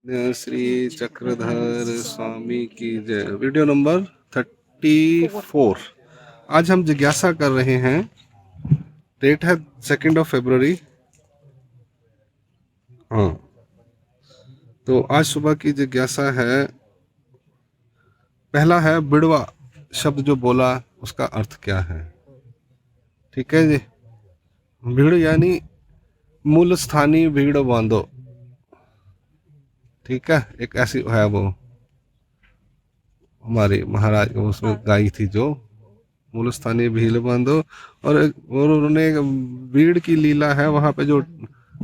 श्री चक्रधर स्वामी की जय। Video number 34। आज हम जिज्ञासा कर रहे हैं। डेट है 2 फरवरी। हाँ, तो आज सुबह की जिज्ञासा है। पहला है बिड़वा शब्द जो बोला उसका अर्थ क्या है। ठीक है जी। भीड़ यानी मूल स्थानीय भीड़ बांधो। ठीक है, एक ऐसी है वो हमारे महाराज उसमें गाई थी जो मूल स्थानीय भीड़ बांधो। और उन्होंने बीड़ की लीला है वहाँ पे, जो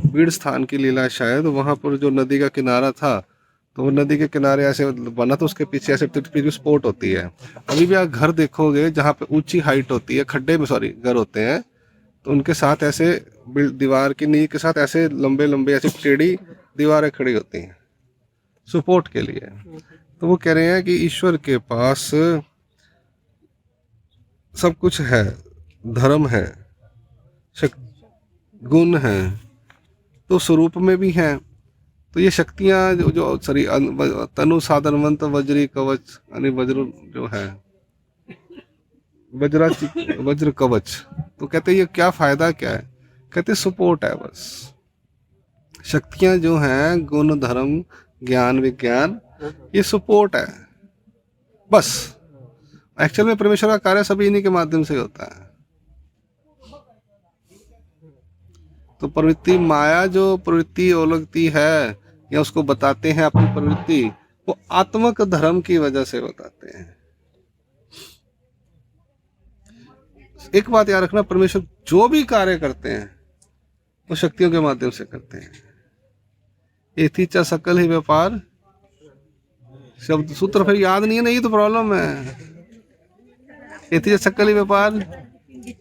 बीड़ स्थान की लीला है शायद, वहाँ पर जो नदी का किनारा था, तो वो नदी के किनारे ऐसे बना, तो उसके पीछे ऐसे स्पोर्ट होती है। अभी भी आप घर देखोगे जहाँ पे ऊंची हाइट होती है, खड्डे में सॉरी घर होते हैं, तो उनके साथ ऐसे दीवार की नींव के साथ ऐसे लंबे लंबे ऐसे टेढ़ी दीवारें खड़ी होती हैं सपोर्ट के लिए। तो वो कह रहे हैं कि ईश्वर के पास सब कुछ है, धर्म है, गुण है, तो स्वरूप में भी हैं। तो ये शक्तियां जो सॉरी तनु साधनवंत वज्री कवच यानी वज्र जो है वज्रा वज्र कवच, तो कहते हैं ये क्या फायदा क्या है। कहते सपोर्ट है बस। शक्तियां जो हैं गुण धर्म ज्ञान विज्ञान, ये सपोर्ट है बस। एक्चुअल में परमेश्वर का कार्य सभी इन्हीं के माध्यम से होता है। तो प्रवृत्ति माया जो प्रवृत्ति ओलगती है या उसको बताते हैं अपनी प्रवृत्ति, वो आत्मक धर्म की वजह से बताते हैं। एक बात याद रखना, परमेश्वर जो भी कार्य करते हैं वो शक्तियों के माध्यम से करते हैं। एथी चा सकल ही व्यापार शब्द सूत्र फिर याद नहीं है ना, ये तो प्रॉब्लम है। एथी चा सकल ही व्यापार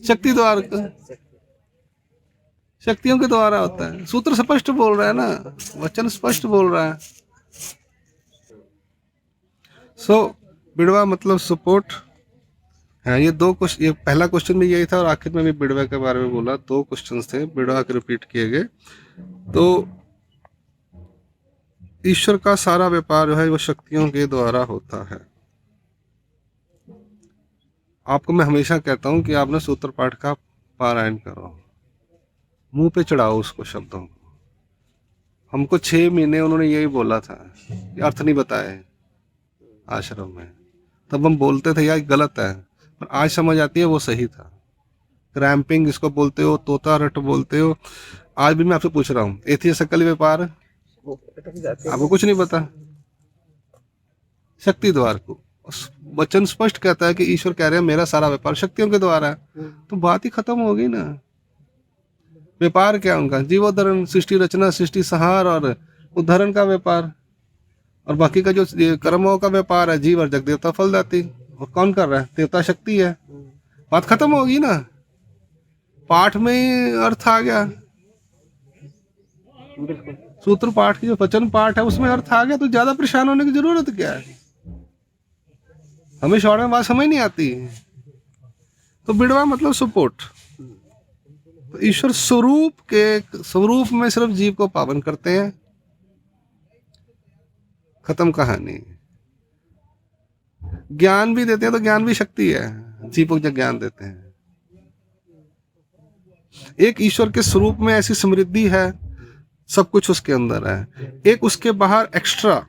शक्ति द्वारा, शक्तियों के द्वारा होता है। सूत्र स्पष्ट बोल रहा है ना, वचन स्पष्ट बोल रहा है। बिड़वा मतलब सपोर्ट है। ये दो क्वेश्चन, ये पहला क्वेश्चन भी यही था और आखिर में भी बिड़वा के बारे में बोला। दो क्वेश्चन थे बिड़वा के रिपीट किए गए। तो ईश्वर का सारा व्यापार जो है वो शक्तियों के द्वारा होता है। आपको मैं हमेशा कहता हूं कि आपने सूत्र पाठ का पारायण करो, मुंह पे चढ़ाओ उसको शब्दों को। हमको 6 महीने उन्होंने यही बोला था, अर्थ नहीं बताए आश्रम में। तब हम बोलते थे यार गलत है, पर आज समझ आती है वो सही था। क्रैम्पिंग इसको बोलते हो, तोता रट बोलते हो। आज भी मैं आपसे पूछ रहा हूँ, एथियस सकल व्यापार आपको कुछ नहीं पता। शक्ति द्वार को वचन स्पष्ट कहता है कि ईश्वर कह रहे हैं मेरा सारा व्यापार शक्तियों के द्वारा है। तो बात ही खत्म हो गई ना। व्यापार क्या उनका? जीवोद्धरण, सृष्टि रचना, सृष्टि संहार और उद्धरण का व्यापार। और बाकी का जो कर्मों का व्यापार है, जीव और जग देवता फलदाती। और कौन कर रहा है? देवता शक्ति है। बात खत्म होगी ना। पाठ में ही अर्थ आ गया। सूत्र पाठ की जो वचन पाठ है उसमें अर्थ आ गया, तो ज्यादा परेशान होने की जरूरत क्या है। हमें शॉर्ट में बात समझ नहीं आती। तो बिड़वा मतलब सपोर्ट। तो ईश्वर स्वरूप में सिर्फ जीव को पावन करते हैं, खत्म कहानी। ज्ञान भी देते हैं, तो ज्ञान भी शक्ति है, जीव को जब ज्ञान देते हैं। एक ईश्वर के स्वरूप में ऐसी समृद्धि है, सब कुछ उसके अंदर है। एक उसके बाहर एक्स्ट्रा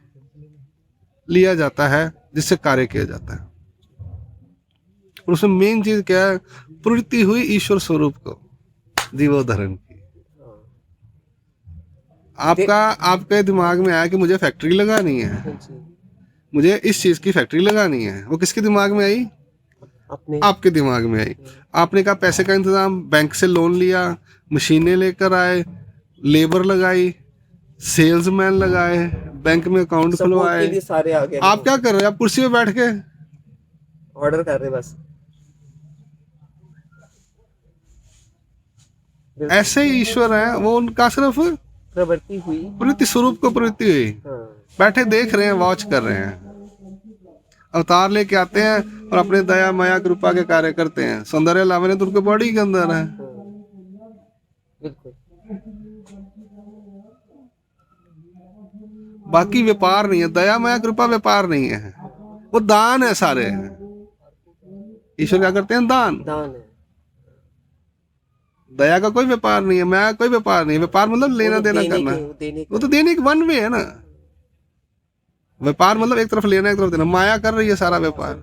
लिया जाता है जिससे कार्य किया जाता है। और उसमें मेन चीज क्या है? प्रवृत्ति हुई ईश्वर स्वरूप को जीवोद्धरण की। आपके दिमाग में आया कि मुझे फैक्ट्री लगानी है, मुझे इस चीज की फैक्ट्री लगानी है। वो किसके दिमाग में आई? आपके दिमाग में आई। आपने कहा पैसे का इंतजाम, बैंक से लोन लिया, मशीनें लेकर आए, लेबर लगाई, सेल्समैन लगाए, बैंक में अकाउंट खुलवाए। आप क्या कर रहे हैं? आप कुर्सी पे बैठ के ऑर्डर कर रहे बस। ऐसे ही ईश्वर है, वो उनका सिर्फ प्रवृत्ति हुई, प्रवृत्ति स्वरूप को प्रवृत्ति हुई। बैठे देख रहे हैं, वॉच कर रहे हैं। अवतार लेके आते हैं और अपने दया माया कृपा के कार्य करते हैं। सौंदर्य लावण्य तो उनके बॉडी के अंदर है। बिल्कुल। बाकी व्यापार नहीं है। दया माया कृपा व्यापार नहीं है, वो दान है सारे। ईश्वर क्या करते हैं? दान। दान है। दया का कोई व्यापार नहीं है, माया का कोई व्यापार नहीं है। व्यापार मतलब लेना देना करना, वो देने वो तो का। देने का वन वे है ना। व्यापार मतलब एक तरफ लेना एक तरफ देना। माया कर रही है सारा व्यापार,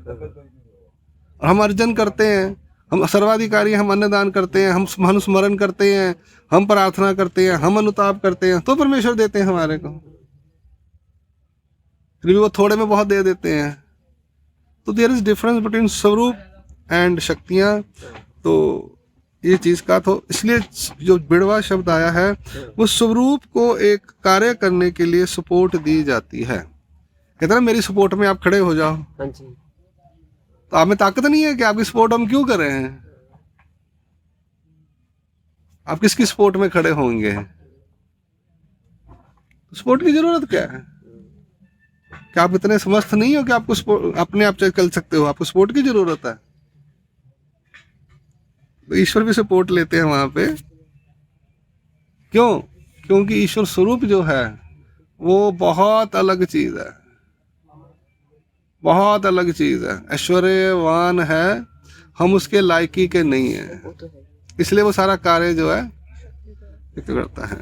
और हम अर्जन करते हैं, हम सर्वाधिकारी, हम अन्नदान करते हैं, हम अनुस्मरण करते हैं, हम प्रार्थना करते हैं, हम अनुताप करते हैं, तो परमेश्वर देते हैं हमारे को। फिर भी वो थोड़े में बहुत दे देते हैं। तो देयर इज डिफरेंस बिटवीन स्वरूप एंड शक्तियाँ। तो ये चीज़ का, तो इसलिए जो बिड़वा शब्द आया है वो स्वरूप को एक कार्य करने के लिए सपोर्ट दी जाती है। कहते ना मेरी सपोर्ट में आप खड़े हो जाओ, हाँ जी। तो आप में ताकत नहीं है कि आपकी सपोर्ट हम क्यों कर रहे हैं? आप किसकी सपोर्ट में खड़े होंगे? सपोर्ट की जरूरत क्या है? क्या आप इतने समर्थ नहीं हो कि आपको अपने आप चल सकते हो? आपको सपोर्ट की जरूरत है। तो ईश्वर भी सपोर्ट लेते हैं वहां पे। क्यों? क्योंकि ईश्वर स्वरूप जो है वो बहुत अलग चीज है, बहुत अलग चीज है, ऐश्वर्यवान है। हम उसके लायकी के नहीं है, वो तो है। इसलिए वो सारा कार्य जो है करता है।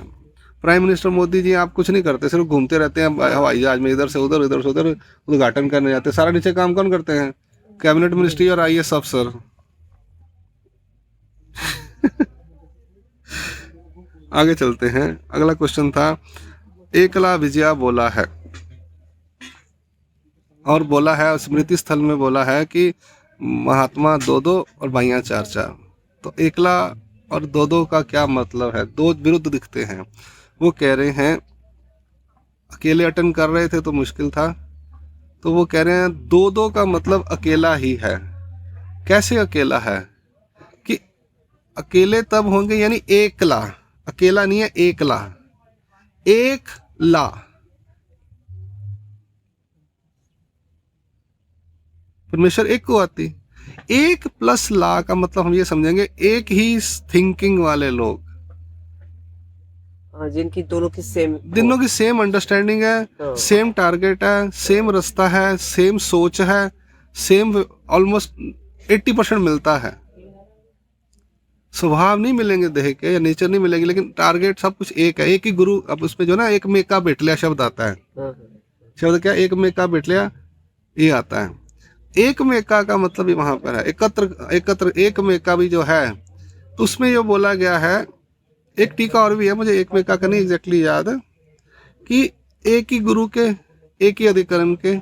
प्राइम मिनिस्टर मोदी जी आप कुछ नहीं करते, सिर्फ घूमते रहते हैं हवाई जहाज में, इधर से उधर इधर से उधर उद्घाटन करने जाते हैं। सारा नीचे काम कौन करते हैं? कैबिनेट मिनिस्ट्री और IAS अफसर। आगे चलते हैं। अगला क्वेश्चन था, एकला विजया बोला है, और बोला है स्मृति स्थल में बोला है कि महात्मा 2-2 और भाइयां 4-4। तो एकला और 2-2 का क्या मतलब है? दो विरुद्ध दिखते हैं। वो कह रहे हैं अकेले अटेंड कर रहे थे तो मुश्किल था, तो वो कह रहे हैं 2-2 का मतलब अकेला ही है। कैसे अकेला है? कि अकेले तब होंगे, यानी एकला, अकेला नहीं है, एकला, एक ला। परमेश्वर एक को आती। एक प्लस ला का मतलब हम ये समझेंगे एक ही थिंकिंग वाले लोग, हाँ, जिनकी दोनों की सेम अंडरस्टैंडिंग है, हाँ। सेम टारगेट है, सेम रास्ता है, सेम सोच है, सेम ऑलमोस्ट 80% मिलता है। स्वभाव नहीं मिलेंगे देह के या नेचर नहीं मिलेगी, लेकिन टारगेट सब कुछ एक है। एक ही गुरु। अब उसमें जो ना एक मेका भेटलिया शब्द आता है। हाँ, शब्द क्या? एक मेका भेटलिया, ये आता है। एक मेका का मतलब भी वहां पर है, एकत्र एक मेका भी जो है, तो उसमें जो बोला गया है, एक टीका और भी है, मुझे एक मेका का नहीं एग्जैक्टली याद है, कि एक ही गुरु के, एक ही अधिकरण के,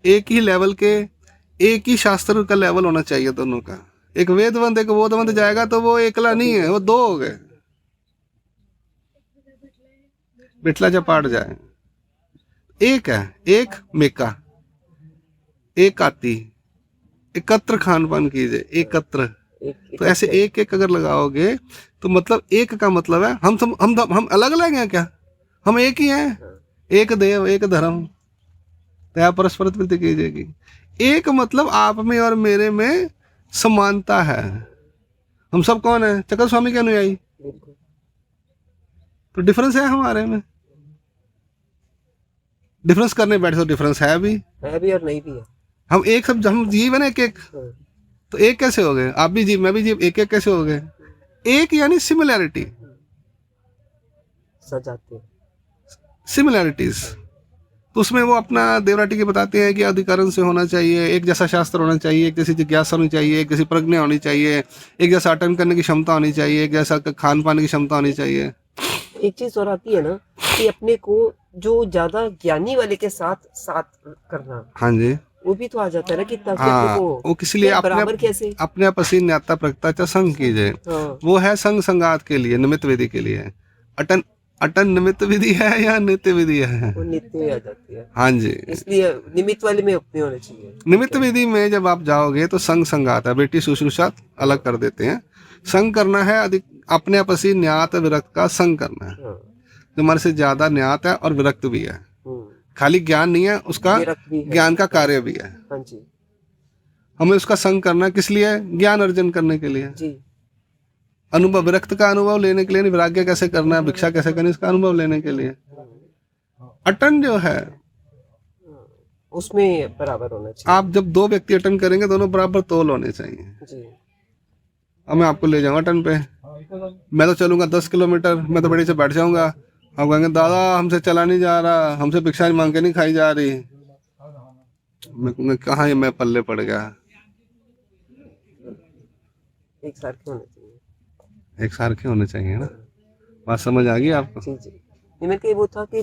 एक ही लेवल के, एक ही शास्त्र का लेवल होना चाहिए दोनों का। एक वेदवंत एक बोधवंत जाएगा तो वो एकला नहीं है, वो दो हो गए। बिटला चपाट जाए, एक है, एक मेका, एक आती, एकत्र खान पान कीजिए, एकत्र। तो ऐसे एक एक अगर लगाओगे तो मतलब एक का मतलब है हम अलग अलग हैं क्या? हम एक ही हैं। एक देव एक धर्म, दया परस्पर प्रीति कीजिएगी। एक मतलब आप में और मेरे में समानता है। हम सब कौन है? चक्र स्वामी के अनुयायी। तो डिफरेंस है हमारे में। डिफरेंस करने बैठे तो डिफरेंस है भी और नहीं भी है। हम एक सब, हम जीव है ना, एक एक। तो एक कैसे हो गए? आप भी जीव मैं भी जीव, एक एक कैसे हो गए? एक यानी सिमिलैरिटी, सजाते सिमिलैरिटीज। तो उसमें वो अपना देवराटी के बताते हैं कि अधिकरण से होना चाहिए, एक जैसा शास्त्र होना चाहिए, एक जैसी जिज्ञासा होनी चाहिए, एक जैसी प्रज्ञा होनी चाहिए, एक जैसा अटेंड करने की क्षमता होनी चाहिए, एक जैसा खान पान की क्षमता होनी चाहिए। एक चीज और आती है ना कि अपने को जो ज्यादा ज्ञानी वाले के साथ साथ करना, हाँ जी, वो भी तो आ जाता है ना कि ताकि हाँ, को वो किस लिए? बराबर कैसे? अपने पसी न्याता प्रगता संग कीजिए। हाँ। वो है संग संगात के लिए, निमित्त विधि के लिए। अटन निमित्त विधि है या नित्य विधि है? वो नित्य में आ जाती है। हाँ जी, इसलिए निमित्त वाले में अपने होने चाहिए। निमित्त विधि में जब आप जाओगे तो संग संगात है, बेटी शुश्रूषा अलग कर देते हैं। संग करना है अधिक, अपने आपसी न्यात विरक्त का संग करना है। हाँ। जो हमारे से ज्यादा न्यात है और विरक्त भी है। खाली ज्ञान नहीं है, उसका ज्ञान का कार्य भी है। हाँ जी। हमें उसका संग करना किस लिए? ज्ञान अर्जन करने के लिए जी। अनुभव, विरक्त का अनुभव लेने के लिए नहीं, वैराग्य कैसे करना है, भिक्षा कैसे करनी, इसका अनुभव लेने के लिए। अटन जो है, उसमें बराबर होना चाहिए। आप जब दो व्यक्ति अटन करेंगे दोनों बराबर तोल होने चाहिए। जी। अब मैं आपको ले जाऊंगा टन पे, मैं तो चलूंगा 10 किलोमीटर, मैं तो बड़ी से बैठ जाऊंगा, आप कहेंगे दादा हमसे चला नहीं जा रहा, हमसे भिक्षा मांग के नहीं खाई जा रही, मैं कहूँगा कहाँ ये मैं पल्ले पड़ गया। एक साथ क्यों होना चाहिए? एक सार के होने चाहिए ना। बात समझ आ गई आपको? जी जी। नहीं, मैं कहीं वो था कि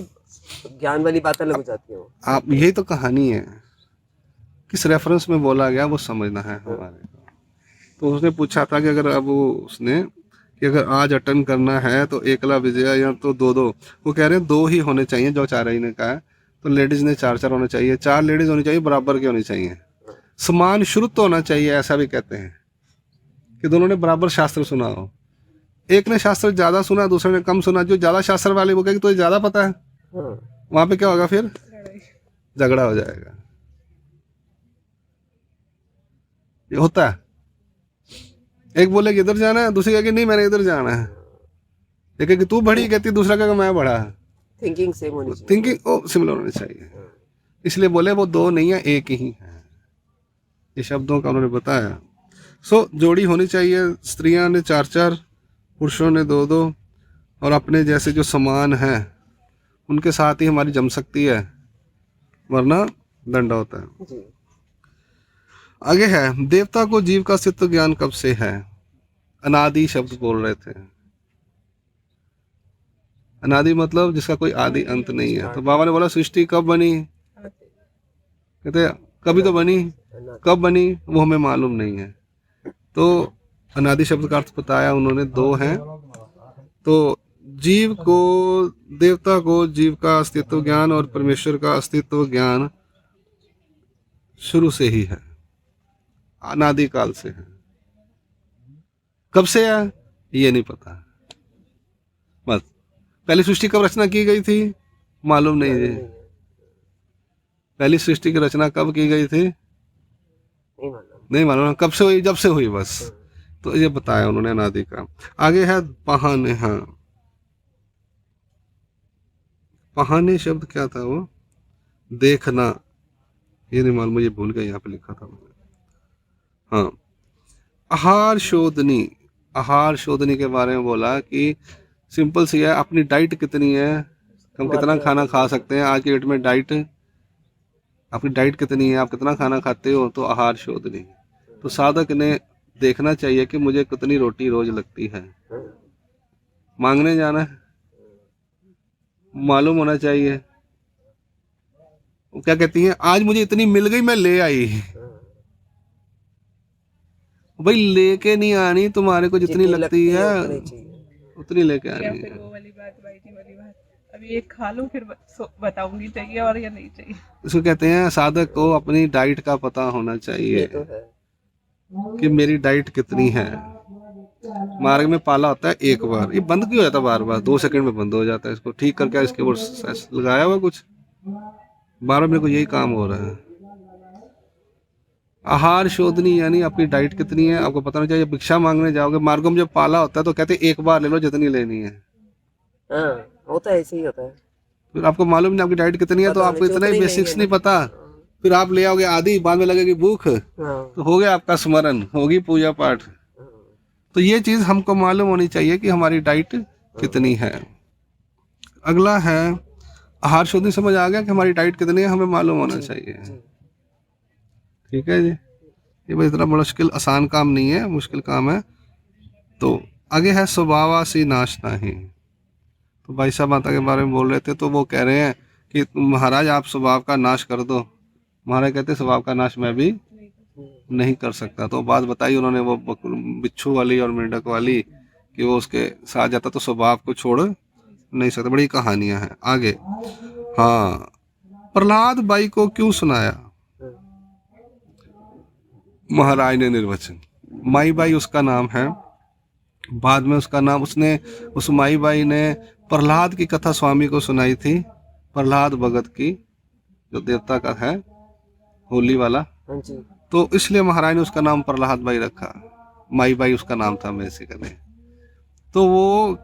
ज्ञान वाली बात अलग हो जाती है वो। आप यही तो कहानी है, किस रेफरेंस में बोला गया वो समझना है हमारे को। तो उसने पूछा था कि अगर अब उसने कि अगर आज अटेंड करना है तो एकला विजया या तो दो दो, वो कह रहे हैं दो ही होने चाहिए जो चार ही ने कहा है, तो लेडीज ने चार चार होने चाहिए, चार लेडीज होनी चाहिए, बराबर की होनी चाहिए, समान श्रुत होना चाहिए, ऐसा भी कहते हैं कि दोनों ने बराबर शास्त्र सुना हो। एक ने शास्त्र ज्यादा सुना, दूसरे ने कम सुना, जो ज्यादा शास्त्र वाले वो कहेगी तो ज्यादा पता है, हाँ। वहां पे क्या होगा फिर? झगड़ा हो जाएगा। ये होता है, एक बोले कि इधर जाना है, दूसरी कहेगी नहीं मैंने इधर जाना है, एक कहेगी तू बड़ी, कहती दूसरा कहेगा मैं बड़ा। थिंकिंग सेम होनी चाहिए। थिंकिंग ओ सिमिलर होनी चाहिए, इसलिए बोले वो दो नहीं है एक ही है, ये शब्दों का उन्होंने बताया। सो जोड़ी होनी चाहिए, स्त्रियां ने चार चार, पुरुषों ने दो दो, और अपने जैसे जो समान है उनके साथ ही हमारी जम सकती है, वरना दंड होता है। जी। आगे है, देवता को जीव का अस्तित्व ज्ञान कब से है? अनादि शब्द बोल रहे थे। अनादि मतलब जिसका कोई आदि अंत नहीं है। तो बाबा ने बोला सृष्टि कब बनी, कहते कभी तो बनी, कब बनी वो हमें मालूम नहीं है। तो अनादि शब्द का अर्थ बताया उन्होंने, दो हैं। तो जीव को, देवता को जीव का अस्तित्व ज्ञान और परमेश्वर का अस्तित्व ज्ञान शुरू से ही है, अनादि काल से है। कब से है ये नहीं पता, बस पहली सृष्टि कब रचना की गई थी मालूम नहीं है। पहली सृष्टि की रचना कब की गई थी नहीं मालूम, कब से हुई, जब से हुई बस। तो ये बताया उन्होंने अनादि का। आगे है पहाने। हाँ, पहाने शब्द क्या था वो? देखना, ये नहीं मालूम, मुझे भूल गया, यहाँ पे लिखा था मैंने। हाँ, आहार शोधनी, आहार शोधनी के बारे में बोला कि सिंपल सी है, अपनी डाइट कितनी है, हम कितना खाना खा सकते हैं आज के डेट में, डाइट, अपनी डाइट कितनी है, आप कितना खाना खाते हो, तो आहार शोधनी। तो साधक ने देखना चाहिए कि मुझे कितनी रोटी रोज लगती है, मांगने जाना है, मालूम होना चाहिए। वो क्या कहती हैं, आज मुझे इतनी मिल गई मैं ले आई, भाई लेके नहीं आनी, तुम्हारे को जितनी लगती है उतनी लेके आनी है। वो वाली बात, वाइटी वाली बात, अभी एक खा लूं फिर बताऊंगी चाहिए और या नहीं चाहिए। इसको कहते हैं साधक को अपनी डाइट का पता होना चाहिए तो है कि मेरी डाइट कितनी है। मार्ग में पाला होता है एक बार, ये बंद क्यों हो जाता है बार बार, 2 सेकंड में बंद हो जाता है, इसको ठीक करके इसके ऊपर लगाया हुआ कुछ, बार बार मेरे को यही काम हो रहा है। आहार शोधनी यानी आपकी डाइट कितनी है आपको पता नहीं चाहिए। भिक्षा मांगने जाओगे, मार्गों में जब पाला होता है तो कहते हैं एक बार ले लो जितनी लेनी है। हाँ, होता है, ऐसे ही होता है। फिर आपको मालूम नहीं आपकी डाइट कितनी है, तो आपको इतना ही बेसिक्स नहीं पता, फिर आप ले आओगे आधी, बाद में लगेगी भूख, तो हो गया आपका स्मरण, होगी पूजा पाठ। तो ये चीज हमको मालूम होनी चाहिए कि हमारी डाइट कितनी है। अगला है आहार शोधनी, समझ आ गया कि हमारी डाइट कितनी है, हमें मालूम होना चाहिए। ठीक है जी, ये भाई इतना मुश्किल आसान काम नहीं है, मुश्किल काम है। तो आगे है स्वभावासी नाश नहीं। तो भाई साहब माता के बारे में बोल रहे थे, तो वो कह रहे हैं कि महाराज आप स्वभाव का नाश कर दो। महाराज कहते स्वभाव का नाश मैं भी नहीं कर सकता। तो बात बताई उन्होंने वो बिच्छू वाली और मेंढक वाली, कि वो उसके साथ जाता तो स्वभाव को छोड़ नहीं सकता। बड़ी कहानियां हैं आगे। हाँ, प्रहलाद बाई को क्यों सुनाया महाराज ने निर्वचन? माई बाई उसका नाम है, बाद में उसका नाम, उसने उस माई बाई ने प्रहलाद की कथा स्वामी को सुनाई थी, प्रहलाद भगत की, जो देवता का है होली वाला। तो इसलिए महाराज ने उसका नाम प्रहलाद बाई रखा, माई बाई उसका नाम था बेसिकली। तो वो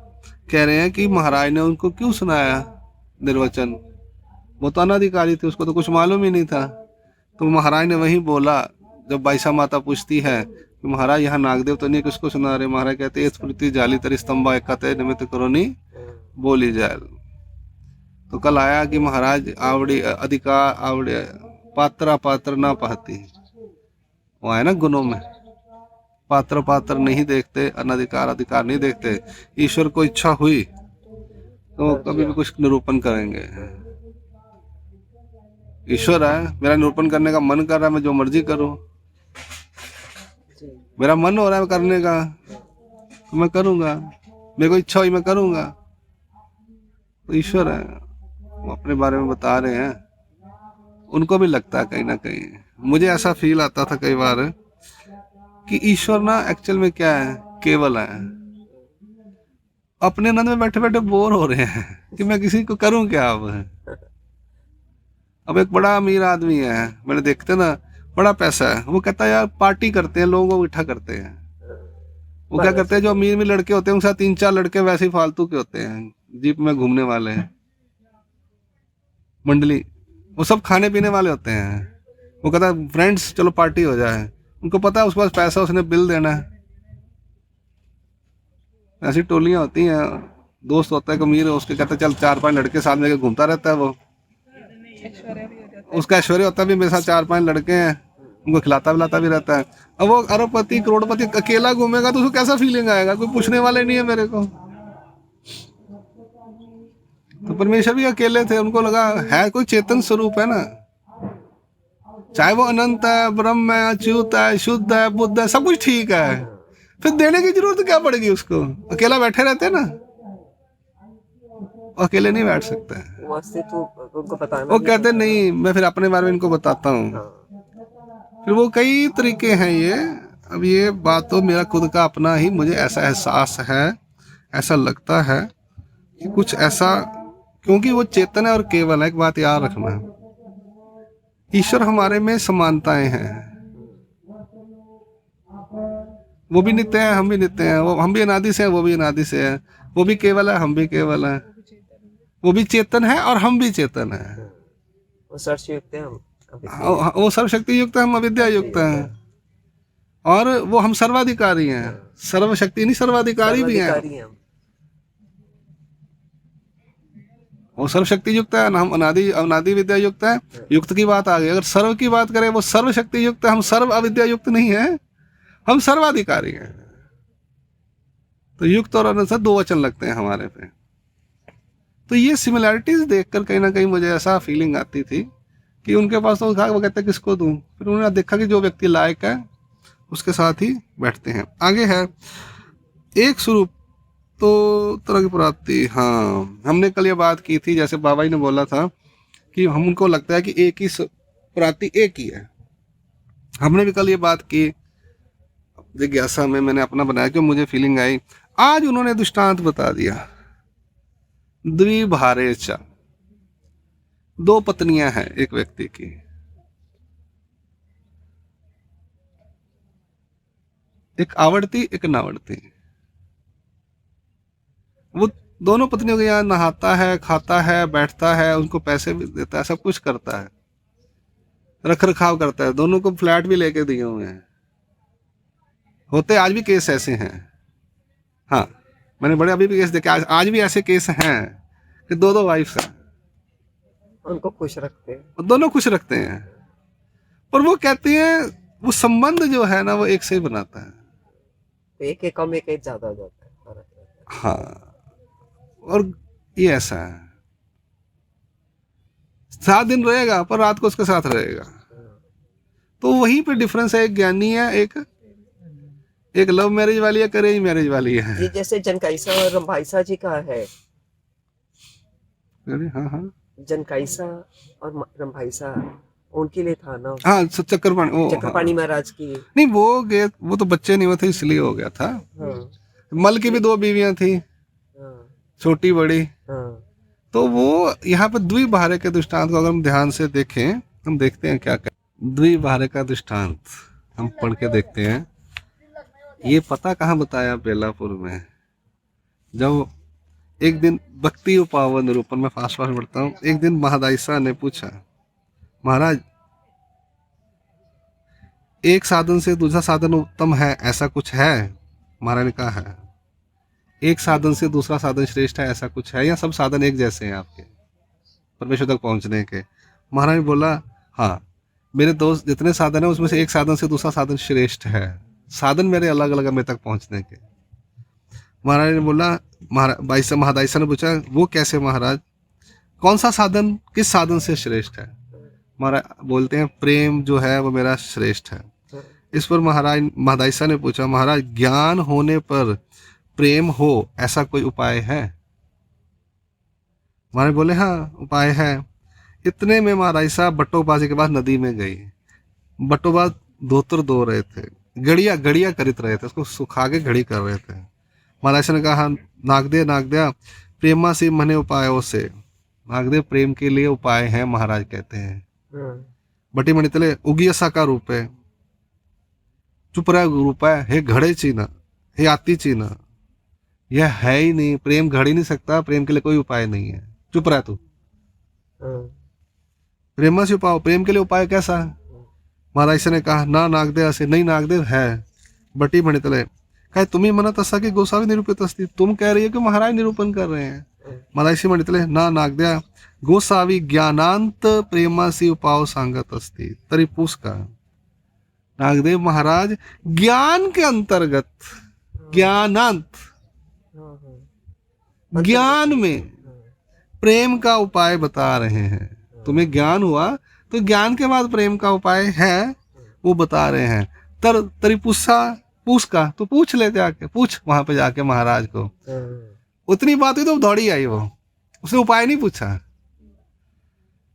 कह रहे हैं कि महाराज ने उनको क्यों सुनाया निर्वचन, वो तो अनाधिकारी थी, उसको तो कुछ मालूम ही नहीं था। तो महाराज ने वही बोला, जब बाईसा माता पूछती है कि महाराज यहाँ नागदेव तो नहीं, किसको सुना रहे? महाराज कहते हैं स्मृति जाली तरी स्तंभा एकते निमित्त करोनी बोली जाए। तो कल आया कि महाराज आवड़ी अधिकार आवड़ी पात्रा पात्र ना पाती, वो है ना गुणों में, पात्र पात्र नहीं देखते, अनधिकार अधिकार नहीं देखते। ईश्वर को इच्छा हुई तो कभी भी कुछ निरूपण करेंगे। ईश्वर है, मेरा निरूपण करने का मन कर रहा है, मैं जो मर्जी करूं, मेरा मन हो रहा है करने का तो मैं करूंगा, मेरे को इच्छा हुई मैं करूंगा। तो ईश्वर है, वो अपने बारे में बता रहे हैं, उनको भी लगता है कहीं ना कहीं। मुझे ऐसा फील आता था कई बार कि ईश्वर ना एक्चुअल में क्या है, केवल है। अपने आनंद में बैठे बैठे बोर हो रहे हैं कि मैं किसी को करूं क्या। अब एक बड़ा अमीर आदमी है, मैंने देखते ना, बड़ा पैसा है, वो कहता है यार पार्टी करते हैं, लोगों को इकट्ठा करते हैं। वो क्या करते हैं, जो अमीर में लड़के होते हैं उनके साथ 3-4 लड़के वैसे ही फालतू के होते हैं, जीप में घूमने वाले हैं, मंडली, वो सब खाने पीने वाले होते हैं। वो कहता है फ्रेंड्स चलो पार्टी हो जाए, उनको पता है उसके पास पैसा, उसने बिल देना है। ऐसी टोलियां होती हैं, दोस्त होता है अमीर है, उसके कहता है चल 4-5 लड़के साथ में घूमता रहता है, वो ऐश्वर्या भी हो जाता है। उसका ऐश्वर्य होता भी मेरे साथ 4-5 लड़के हैं, उनको खिलाता पिलाता भी रहता है। अब वो अरबपति करोड़पति अकेला घूमेगा तो उसको कैसा फीलिंग आएगा, कोई पूछने वाले नहीं है मेरे को। तो परमेश्वर भी अकेले थे, उनको लगा है कोई चेतन स्वरूप है ना, चाहे वो अनंत है, ब्रह्म है, अच्युत है, शुद्ध है, बुद्ध है, सब कुछ ठीक है, फिर देने की जरूरत क्या पड़ेगी उसको? अकेला बैठे रहते ना, अकेले नहीं बैठ सकते। वो अस्तित्व उनको बताना वो भी कहते नहीं, मैं फिर अपने बारे में इनको बताता हूँ। फिर वो कई तरीके हैं ये। अब ये बात तो मेरा खुद का अपना ही, मुझे ऐसा एहसास है, ऐसा लगता है कि कुछ ऐसा, क्योंकि वो चेतन है और केवल है। एक बात याद रखना, ईश्वर हमारे में समानताएं हैं। वो भी नित्य है, हम भी नित्य हैं, वो हम भी अनादि से हैं, वो भी अनादि से है, वो भी केवल है, हम भी केवल है, वो भी चेतन है और हम भी चेतन है। वो सर्वशक्ति है, हम वो सर्वशक्ति युक्त है, हम अविद्या युक्त हैं, और वो हम सर्वाधिकारी हैं। सर्वशक्ति नहीं, सर्वाधिकारी भी हैं। सर्वाधिकारी हैं हम। वो सर्वशक्ति युक्त है, हम अनादि अनादि विद्या युक्त है। युक्त की बात आ गई, अगर सर्व की बात करें, वो सर्वशक्ति युक्त है, हम सर्व अविद्या युक्त नहीं है, हम सर्वाधिकारी हैं। तो युक्त और अनंत दो वचन लगते हैं हमारे पे। तो ये सिमिलैरिटीज देखकर कहीं ना कहीं मुझे ऐसा फीलिंग आती थी कि उनके पास तो था, वो कहते किसको दूं। फिर उन्होंने देखा कि जो व्यक्ति लायक है उसके साथ ही बैठते हैं। आगे है एक स्वरूप तो तरह की प्राप्ति। हाँ, हमने कल ये बात की थी, जैसे बाबा जी ने बोला था कि हमको लगता है कि एक ही प्राप्ति एक ही है। हमने भी कल ये बात की जिज्ञासा में, मैंने अपना बनाया क्यों मुझे फीलिंग आई। आज उन्होंने दृष्टांत बता दिया, द्विभारेचा, 2 पत्नियां हैं एक व्यक्ति की। एक आवड़ती एक नावड़ती। वो दोनों पत्नियों के यहाँ नहाता है, खाता है, बैठता है, उनको पैसे भी देता है, सब कुछ करता है, रख रखाव करता है, दोनों को फ्लैट भी लेके दिए हुए हैं। होते आज भी केस ऐसे हैं। हाँ, मैंने बड़े अभी भी केस देखे, आज भी ऐसे केस हैं कि 2-2 वाइफ्स हैं, उनको खुश रखते हैं, और दोनों खुश रखते हैं। और वो कहते हैं वो संबंध जो है ना, वो एक से ही बनाता है। तो एक कम एक ज्यादा हो जाता है, फर्क रहता है। हाँ, और ये ऐसा है, 7 दिन रहेगा पर रात को उसके साथ रहेगा। तो वहीं पे डिफरेंस है, एक ज्ञानी है, एक लव मैरिज वाली है, अरेंज मैरिज वाली है। ये जैसे जनकाइसा और रंभाइसा जी का है। अरे हाँ हाँ जनकाइसा और रंभाइसा उनके लिए था ना, हाँ, चक्रपाणी, वो चक्रपाणी महाराज की। नहीं, वो गए, वो तो बच्चे नहीं हुए थे इसलिए हो गया था। हाँ, मल की भी 2 बीवियां थी, हाँ, छोटी बड़ी। हाँ, तो वो यहाँ पे द्विभारे के दृष्टांत को अगर हम ध्यान से देखें, हम देखते हैं क्या क्या द्विभारे का दृष्टांत हम पढ़ के देखते हैं। ये पता कहाँ बताया, बेलापुर में, जब एक दिन भक्ति उपाव निरूपण में फास्ट फास्ट पढ़ता हूँ। एक दिन महादायसा ने पूछा, महाराज एक साधन से दूसरा साधन उत्तम है, ऐसा कुछ है? महाराज ने कहा है। एक साधन से दूसरा साधन श्रेष्ठ है, ऐसा कुछ है, या सब साधन एक जैसे हैं आपके परमेश्वर तक पहुंचने के? महाराज ने बोला, हाँ मेरे दोस्त जितने साधन है उसमें से एक साधन से दूसरा साधन श्रेष्ठ है, साधन मेरे अलग अलग मेरे तक पहुंचने के। महाराज ने बोला, महादायसा ने पूछा, वो कैसे महाराज, कौन सा साधन किस साधन से श्रेष्ठ है? महाराज बोलते हैं, प्रेम जो है वो मेरा श्रेष्ठ है। इस पर महादायसा ने पूछा, महाराज ज्ञान होने पर प्रेम हो ऐसा कोई उपाय है? महाराज बोले, हाँ उपाय है। इतने में महादायसा बट्टोबाजी के बाद नदी में गई। बट्टोबाज धोतर धो रहे थे, गड़िया करित रहे थे, उसको सुखा के घड़ी कर रहे थे। महादायसा ने कहा, नागदे प्रेमा से मने उपायों से। नागदे प्रेम के लिए उपाय है महाराज कहते हैं। बटी मणितले उगियसा का रूप है, चुप रहा रूप है, हे घड़े चीना, हे आती चीना, यह है ही नहीं, प्रेम घड़ ही नहीं सकता, प्रेम के लिए कोई उपाय नहीं है, चुप रहा तू। प्रेमा से उपाय, प्रेम के लिए उपाय कैसा? महाराज ने कहा, ना नागदेव ऐसे नहीं, नागदेव है। बटी मणितले कहे, तुम्ही म्हणत असा की गोसावी निरूपित असती, तुम कह रही हो कि महाराज निरूपण कर रहे हैं। महाराज मणितले, ना नागद्या गोसावी ज्ञानांत प्रेमासी उपाव सांगत असती, तरी पूछ का? नागदेव महाराज ज्ञान के अंतर्गत, ज्ञानांत ज्ञान में प्रेम का उपाय बता रहे हैं। तुम्हें ज्ञान हुआ तो ज्ञान के बाद प्रेम का उपाय है वो बता रहे हैं। तरी पूछ का, तो पूछ ले जाके, पूछ वहां पे जाके महाराज को। उतनी बात हुई तो दौड़ी आई वो, उसने उपाय नहीं पूछा।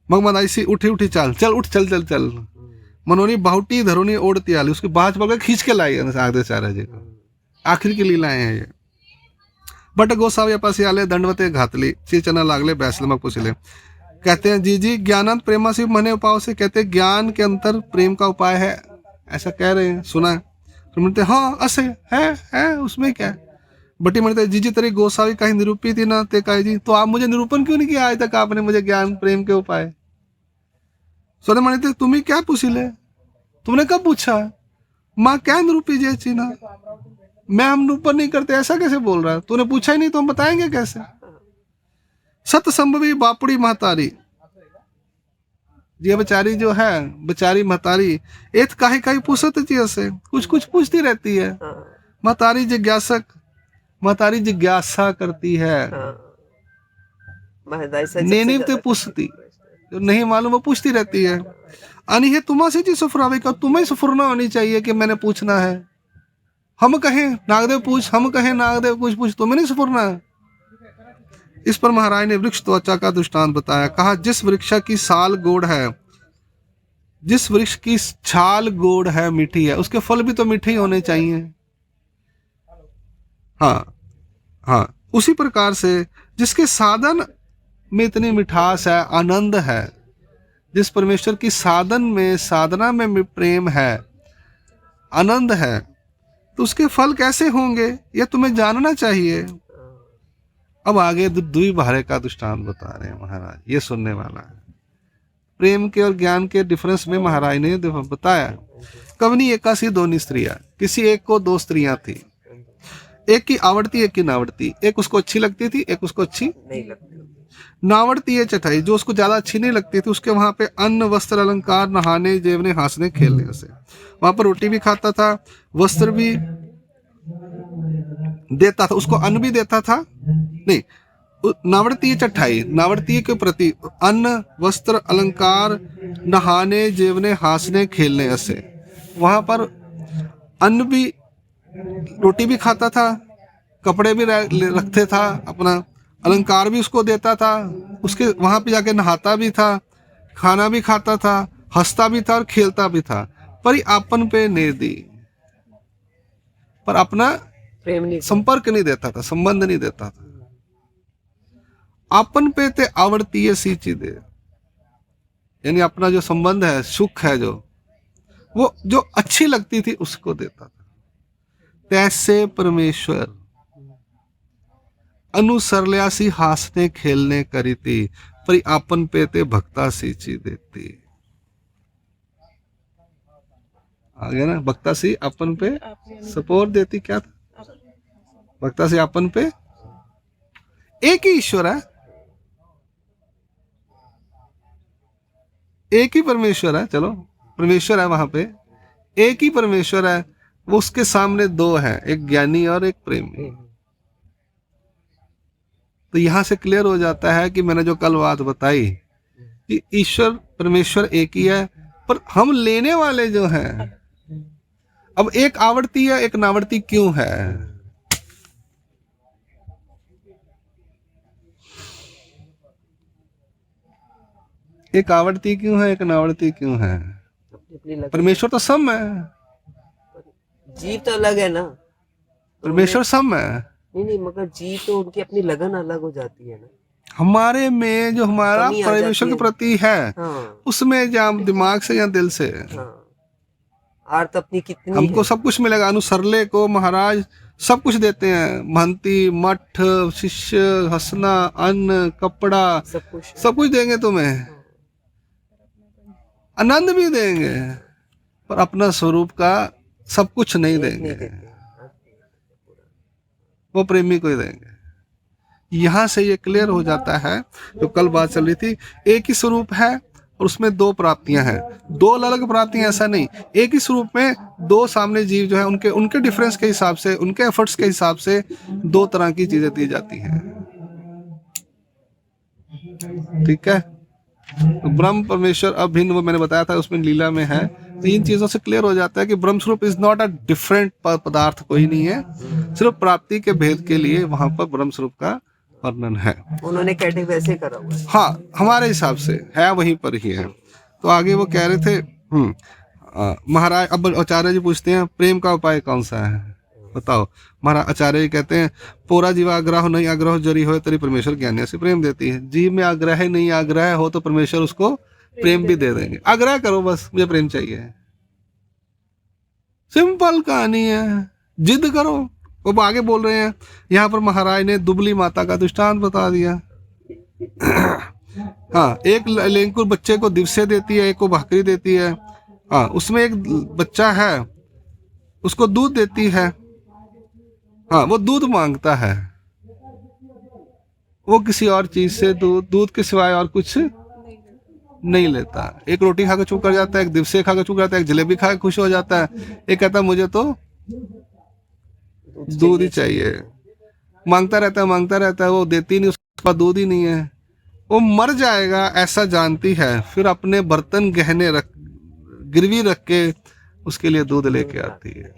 मगमदाइसी उठी चल चल मनोनी बाहुटी धरोनी ओढ़ती आली, उसकी बात पकड़ खींच के लाई आचार्य जी को। आखिर की लीलाएं हैं ये। बट गोसावी पासी आले दंडवते घातली, चीचना लागले बैसल मग पुछले। कहते हैं जी ज्ञानांत प्रेमा से मने उपाय से, कहते हैं ज्ञान के अंतर प्रेम का उपाय है, ऐसा कह रहे हैं, सुना है? तो बोलते हाँ ऐसे है उसमें क्या है? बटी मणिते जी तेरी गोसावी कहीं निरूपित ही ना ते कहे जी, तो आप मुझे निरूपण क्यों नहीं किया आज तक आपने मुझे ज्ञान प्रेम के उपाय? सोने मणिते तुम्हें क्या पूछिले, तुमने कब पूछा? माँ क्या निरूपी जे चीना, मैं हम निरूपण नहीं करते, ऐसा कैसे बोल रहा है? तूने पूछा ही नहीं तो हम बताएंगे कैसे? सत संभवी बापुड़ी महतारी, ये बेचारी जो है, बेचारी महतारी एक काहे पूछत जी से, कुछ पूछती रहती है। महतारी जिज्ञासक, महतारी जिज्ञासा करती है, नेनी ते पूछती, जो नहीं मालूम वो पूछती रहती है। अनिहे तुमा से जी सुफरावे का, तुम्हें सुफरना होनी चाहिए कि मैंने पूछना है। हम कहें नागदेव पूछ, हम कहें नागदेव पूछ, तुम्हें नहीं सुफरना है। इस पर महाराज ने वृक्ष त्वचा का दृष्टांत बताया। कहा, जिस वृक्ष की साल गोड़ है, जिस वृक्ष की छाल गोड़ है, मीठी है, उसके फल भी तो मीठे ही होने चाहिए। हाँ, उसी प्रकार से जिसके साधन में इतनी मिठास है, आनंद है, जिस परमेश्वर की साधन में, साधना में प्रेम है, आनंद है, तो उसके फल कैसे होंगे ये तुम्हें जानना चाहिए। अब आगे द्विभारे का दृष्टांत बता रहे हैं महाराज, ये सुनने वाला है। प्रेम के और ज्ञान के डिफरेंस में महाराज ने बताया। कवनी एकासी दोनों स्त्रियां, किसी एक को दो स्त्रियां थी, एक की आवड़ती एक की नावड़ती, एक उसको अच्छी लगती थी एक उसको अच्छी नहीं लगती। नावड़ती है चटाई, जो उसको ज्यादा अच्छी नहीं लगती थी, उसके वहां पे अन्न वस्त्र अलंकार नहाने जेवने हंसने खेलने से, वहां पर रोटी भी खाता था, वस्त्र भी देता था, उसको अन्न भी देता था। नहीं, नावड़ती चटाई, नावड़ती के प्रति अन्न वस्त्र अलंकार नहाने जेवने हंसने खेलने से, वहां पर अन्न भी, रोटी भी खाता था, कपड़े भी रखते था, अपना अलंकार भी उसको देता था, उसके वहां पे जाके नहाता भी था, खाना भी खाता था, हंसता भी था और खेलता भी था। पर आपन पे नहीं दी, पर अपना प्रेम नहीं, संपर्क नहीं देता था, संबंध नहीं देता था। आपन पे ते आवड़ती है सी चीजें, यानी अपना जो संबंध है, सुख है, वो जो अच्छी लगती थी उसको देता था। तैसे परमेश्वर अनुसरल्यासी हासने खेलने करीती, परी आपन पे ते भक्ता सींची देती। आ गया ना, भक्ता सी अपन पे सपोर्ट देती, क्या था भक्ता से अपन पे। एक ही ईश्वर है, एक ही परमेश्वर है, चलो परमेश्वर है वहां पे, एक ही परमेश्वर है, वो उसके सामने दो है, एक ज्ञानी और एक प्रेमी। तो यहां से क्लियर हो जाता है कि मैंने जो कल बात बताई कि ईश्वर परमेश्वर एक ही है, पर हम लेने वाले जो हैं, अब एक आवर्ती है एक नावर्ती क्यों है? एक आवर्ती क्यों है, एक नावर्ती क्यों है? अपनी लगन। परमेश्वर तो सम है, जीव तो अलग है ना, परमेश्वर सम है। नहीं मगर जीव तो उनकी अपनी लगन अलग हो जाती है ना। हमारे में जो हमारा कमी आ जाती परमेश्वर के है। प्रति है, हाँ उसमें या दिमाग से या दिल से हाँ, आर्त अपनी कितनी हमको है। सब कुछ मिलेगा। अनुसरले को महाराज सब कुछ देते हैं, महंती, मठ, शिष्य, हंसना, अन्न, कपड़ा, सब कुछ देंगे तुम्हें, आनंद भी देंगे, पर अपना स्वरूप का सब कुछ नहीं देंगे, वो प्रेमी को ही देंगे। यहां से ये क्लियर हो जाता है, जो कल बात चल रही थी, एक ही स्वरूप है और उसमें दो प्राप्तियां हैं, दो अलग प्राप्तियां ऐसा नहीं, एक ही स्वरूप में दो सामने जीव जो है, उनके उनके डिफरेंस के हिसाब से, उनके एफर्ट्स के हिसाब से दो तरह की चीजें दी जाती हैं। ठीक है, तो ब्रह्म परमेश्वर अभिन्न, वो मैंने बताया था उसमें लीला में है। तो इन चीजों से क्लियर हो जाता है कि ब्रह्म स्वरूप इज नॉट अ डिफरेंट पदार्थ, कोई नहीं है, सिर्फ प्राप्ति के भेद के लिए वहां पर ब्रह्म स्वरूप का वर्णन है। उन्होंने कैटेगरी वैसे करा हुआ है। हाँ, हमारे हिसाब से है, वहीं पर ही है। तो आगे वो कह रहे थे महाराज, अब आचार्य जी पूछते हैं प्रेम का उपाय कौन सा है, बताओ। महाराज आचार्य जी कहते हैं, पोरा जीवा आग्रह नहीं आग्रह जरी हो तरी परमेश्वर ज्ञानी से प्रेम देती है। जीव में आग्रह नहीं आग्रह हो तो परमेश्वर उसको प्रेम भी दे देंगे। आग्रह करो बस, मुझे प्रेम चाहिए, सिंपल कहानी है, जिद करो। वो आगे बोल रहे हैं, यहाँ पर महाराज ने दुबली माता का दृष्टांत बता दिया। हाँ, एक लेंकुर बच्चे को दिवसे देती है, एक को भाकरी देती है। हाँ, उसमें एक बच्चा है, उसको दूध देती है। हाँ, वो दूध मांगता है, वो किसी और चीज से दूध के सिवाय और कुछ नहीं लेता। एक रोटी खा के चुप कर जाता है, एक दिवसे खा के चुप कर जाता है, एक जलेबी खा के खुश हो जाता है, एक कहता है मुझे तो दूध ही चाहिए। मांगता रहता है, वो देती नहीं, उसके पास दूध ही नहीं है, वो मर जाएगा ऐसा जानती है, फिर अपने बर्तन गहने गिरवी रख के उसके लिए दूध लेके आती है।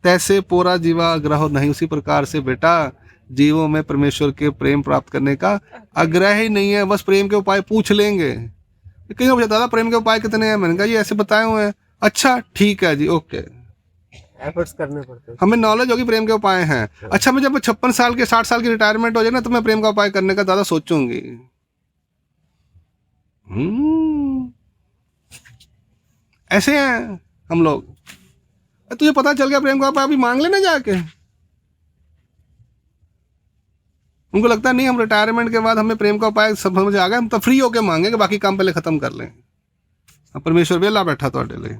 तैसे पोरा जीवा आग्रह नहीं, उसी प्रकार से बेटा जीवों में परमेश्वर के प्रेम प्राप्त करने का आग्रह ही नहीं है, बस प्रेम के उपाय पूछ लेंगे। कहीं मुझे दादा प्रेम के उपाय कितने हैं, मैंने कहा ये ऐसे बताए हुए हैं। अच्छा ठीक है जी, ओके, एफर्ट्स करने पड़ते हैं, हमें हमें नॉलेज होगी प्रेम के उपाय हैं। अच्छा, मैं जब 56 साल के 60 साल की रिटायरमेंट हो जाए ना, तो मैं प्रेम का उपाय करने का ज्यादा सोचूंगी। ऐसे हैं हम लोग। तुझे पता चल गया प्रेम का उपाय, अभी मांग लेना जाके। उनको लगता नहीं हम रिटायरमेंट के बाद हमें प्रेम का उपाय सब समझ आ गया, हम तो फ्री होके मांगेंगे, बाकी काम पहले खत्म कर लें। अब परमेश्वर वेला बैठा तो अडेले।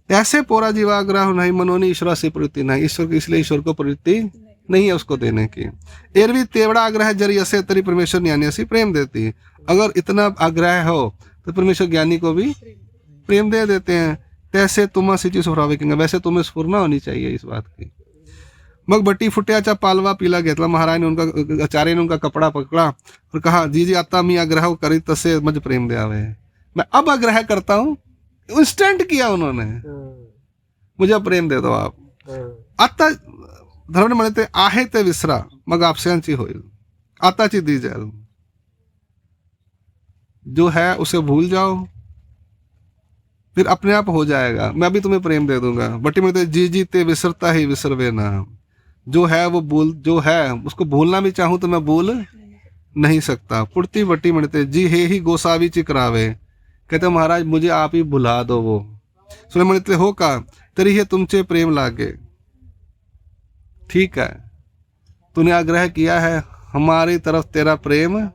ऐसे पोरा जीवाग्रह नहीं, मनोनी ईश्वर से प्रवृत्ति नहीं, ईश्वर की, इसलिए ईश्वर को प्रवृत्ति नहीं है उसको देने की। एरवी तेवड़ा आग्रह जरिए से तरी परमेश्वर ज्ञानी से प्रेम देती है। अगर इतना आग्रह हो तो परमेश्वर ज्ञानी को भी प्रेम दे देते हैं। तैसे तुम सिची स्वभाविक, वैसे तुम्हें स्फुरना होनी चाहिए इस बात की। मग बट्टी फुट्याचा पालवा पीला घेतला। महाराज ने उनका, आचार्य ने उनका कपड़ा पकड़ा और कहा, जी आता मी आग्रह करी तसे मुझे प्रेम दे आवे। मैं अब आग्रह करता हूँ, इंस्टेंट किया उन्होंने, मुझे प्रेम दे दो आप। आता धर्म म्हणते आहे ते विसरा, मग आपस्यांची होईल, आताची दी जाए। जो है उसे भूल जाओ, फिर अपने आप हो जाएगा, मैं भी तुम्हें प्रेम दे दूंगा। बट्टी म्हणते जी जी ते विसरता ही विसरवे ना। जो है वो भूल, जो है उसको भूलना भी चाहूं तो मैं भूल नहीं सकता। पुड़ती बट्टी म्हणते जी हे ही गोसावी चिकरावे। कहते महाराज मुझे आप ही भुला दो वो। सुने म्हणते हो का तरी हे तुमचे प्रेम लागे। ठीक है, तूने आग्रह किया है, हमारी तरफ तेरा प्रेम है।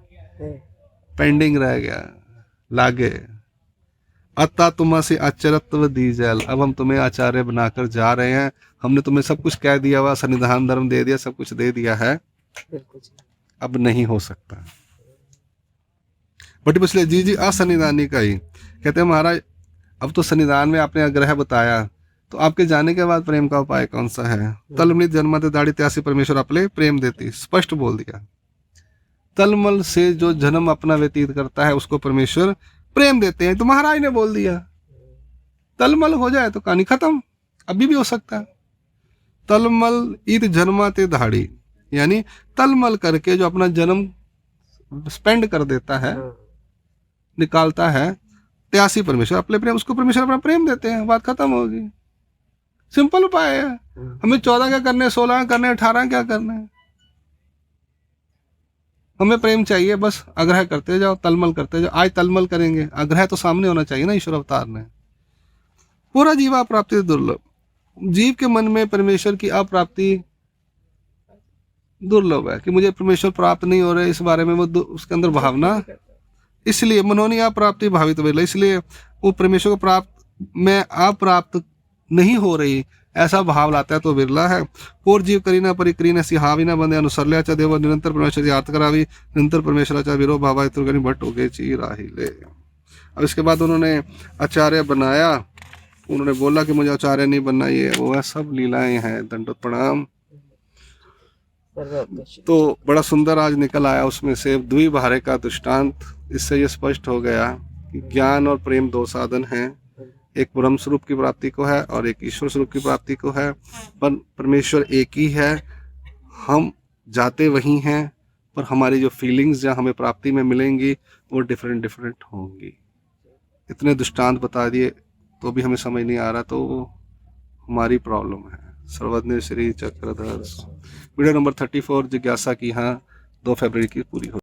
पेंडिंग रह गया, लागे अतः तुमसे आचरत्व दीजल, अब हम तुम्हें आचार्य बनाकर जा रहे हैं। हमने तुम्हें सब कुछ कह दिया हुआ, सन्निधान धर्म दे दिया, सब कुछ दे दिया है, बिल्कुल जी। अब नहीं हो सकता। बट इसलिए जी जी असन्निधानी का ही कहते हैं महाराज, अब तो सन्निधान में आपने आग्रह बताया, तो आपके जाने के बाद प्रेम का उपाय कौन सा है? तलमृत जन्मते दाढ़ी त्यासी परमेश्वर अपने प्रेम देती, स्पष्ट बोल दिया। तलमल से जो जन्म अपना व्यतीत करता है उसको परमेश्वर प्रेम देते हैं। तो महाराज ने बोल दिया, तलमल हो जाए तो कहानी खत्म, अभी भी हो सकता है। तलमल ईद जन्माते दाढ़ी, यानी तलमल करके जो अपना जन्म स्पेंड कर देता है, हाँ, निकालता है, त्यासी परमेश्वर अपने प्रेम, उसको परमेश्वर अपना प्रेम देते हैं, बात खत्म होगी। सिंपल उपाय है। हमें 14 क्या करने, 16 करने, 18 क्या करने, हमें प्रेम चाहिए, बस आग्रह करते जाओ, तलमल करते जाओ। आज तलमल करेंगे, आग्रह तो सामने होना चाहिए ना। ईश्वर अवतार ने पूरा जीवा प्राप्ति दुर्लभ, जीव के मन में परमेश्वर की अप्राप्ति दुर्लभ है कि मुझे परमेश्वर प्राप्त नहीं हो रहे, इस बारे में वो उसके अंदर भावना, इसलिए मनोनी अप्राप्ति भावित हुई, इसलिए वो परमेश्वर को प्राप्त में अप्राप्त नहीं हो रही, ऐसा भाव लाता है तो बिरला है। और जीव करीना परिक्रीना सिहावी ना बंदे अनुसरल्या च देव, निरंतर परमेश्वर याद करावी, निरंतर परमेश्वर चा विरो भावा तुर्गनी भट्ट हो गए ची राहिले। अब इसके बाद उन्होंने आचार्य बनाया, उन्होंने बोला कि मुझे आचार्य नहीं बनना, ये वो है, सब लीलाएं हैं, दंडोत प्रणाम। तो बड़ा सुंदर आज निकल आया उसमें से द्विभारे का दृष्टांत। इससे ये स्पष्ट हो गया कि ज्ञान और प्रेम दो साधन हैं, एक ब्रह्म स्वरूप की प्राप्ति को है और एक ईश्वर स्वरूप की प्राप्ति को है। पर परमेश्वर एक ही है, हम जाते वही हैं, पर हमारी जो फीलिंग्स जहाँ हमें प्राप्ति में मिलेंगी वो डिफरेंट डिफरेंट होंगी। इतने दृष्टांत बता दिए तो भी हमें समझ नहीं आ रहा, तो वो हमारी प्रॉब्लम है। सर्वज्ञ श्री चक्रधर। वीडियो नंबर 34 जिज्ञासा की यहाँ 2 फरवरी की पूरी हो